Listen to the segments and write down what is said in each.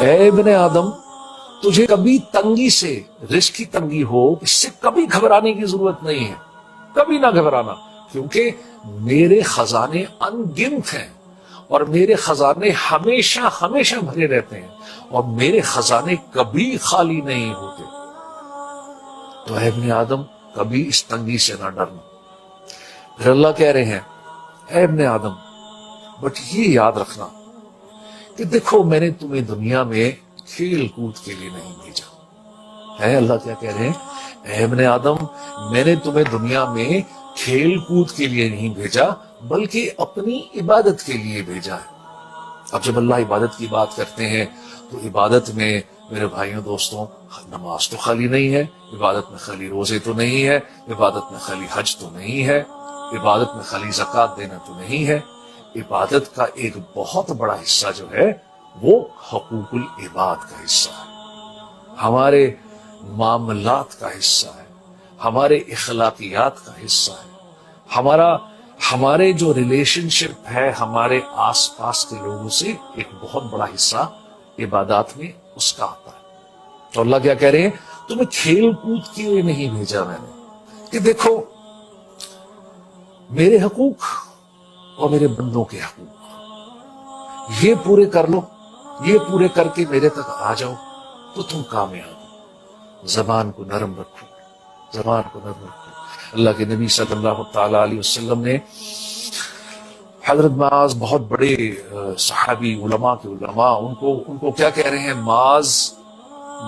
اے ابن آدم تجھے کبھی تنگی سے، رزق کی تنگی ہو، اس سے کبھی گھبرانے کی ضرورت نہیں ہے، کبھی نہ گھبرانا، کیونکہ میرے خزانے ان گنت ہیں اور میرے خزانے ہمیشہ ہمیشہ بھرے رہتے ہیں اور میرے خزانے کبھی خالی نہیں ہوتے۔ تو اے ابن آدم کبھی اس تنگی سے نہ ڈرنا۔ پھر اللہ کہہ رہے ہیں اے ابن آدم بٹ یہ یاد رکھنا کہ دیکھو میں نے تمہیں دنیا میں کھیل کود کے لیے نہیں بھیجا ہے۔ اللہ کیا کہہ رہے ہیں؟ اے ابن آدم میں نے تمہیں دنیا میں کھیل کود کے لیے نہیں بھیجا بلکہ اپنی عبادت کے لیے بھیجا ہے۔ اب جب اللہ عبادت کی بات کرتے ہیں تو عبادت میں میرے بھائیوں دوستوں نماز تو خالی نہیں ہے، عبادت میں خالی روزے تو نہیں ہے، عبادت میں خالی حج تو نہیں ہے، عبادت میں خالی زکوٰۃ دینا تو نہیں ہے۔ عبادت کا ایک بہت بڑا حصہ جو ہے وہ حقوق العباد کا حصہ ہے، ہمارے معاملات کا حصہ ہے، ہمارے اخلاقیات کا حصہ ہے، ہمارے جو ریلیشن شپ ہے ہمارے آس پاس کے لوگوں سے ایک بہت بڑا حصہ عبادات میں اس کا آتا ہے۔ تو اللہ کیا کہہ رہے ہیں؟ تمہیں کھیل کود کے لیے نہیں بھیجا میں نے کہ دیکھو میرے حقوق اور میرے بندوں کے حقوق یہ پورے کر لو، یہ پورے کر کے میرے تک آ جاؤ تو تم کامیاب ہو۔ زبان کو نرم رکھو، زبان کو نرم رکھو۔ اللہ کے نبی صلی اللہ تعالی علیہ وسلم نے حضرت معاذ بہت بڑے صحابی علماء کے علماء ان کو کیا کہہ رہے ہیں؟ معاذ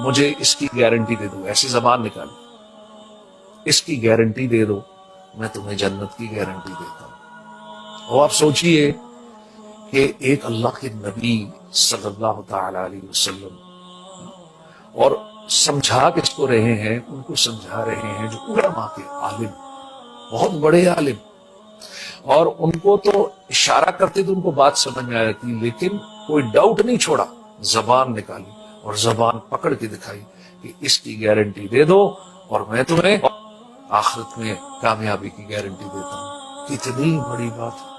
مجھے اس کی گارنٹی دے دو، ایسی زبان نکالی، اس کی گارنٹی دے دو میں تمہیں جنت کی گارنٹی دیتا ہوں۔ اور آپ سوچئے کہ ایک اللہ کے نبی صلی اللہ تعالی علیہ وسلم اور سمجھا کس کو رہے ہیں؟ ان کو سمجھا رہے ہیں جو علماء کے عالم، بہت بڑے عالم، اور ان کو تو اشارہ کرتے تو ان کو بات سمجھ میں آ جاتی، لیکن کوئی ڈاؤٹ نہیں چھوڑا، زبان نکالی اور زبان پکڑ کے دکھائی کہ اس کی گارنٹی دے دو اور میں تمہیں آخرت میں کامیابی کی گارنٹی دیتا ہوں۔ کتنی بڑی بات ہے۔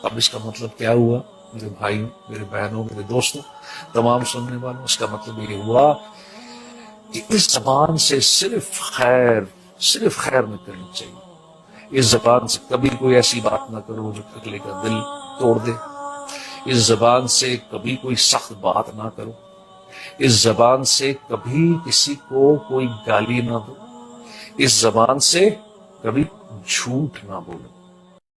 اب اس کا مطلب کیا ہوا میرے بھائیوں، میرے بہنوں، میرے دوستوں، تمام سننے والوں؟ اس کا مطلب یہ ہوا کہ اس زبان سے صرف خیر نکلنی چاہیے۔ اس زبان سے کبھی کوئی ایسی بات نہ کرو جو اگلے کا دل توڑ دے، اس زبان سے کبھی کوئی سخت بات نہ کرو، اس زبان سے کبھی کسی کو کوئی گالی نہ دو، اس زبان سے کبھی جھوٹ نہ بولو۔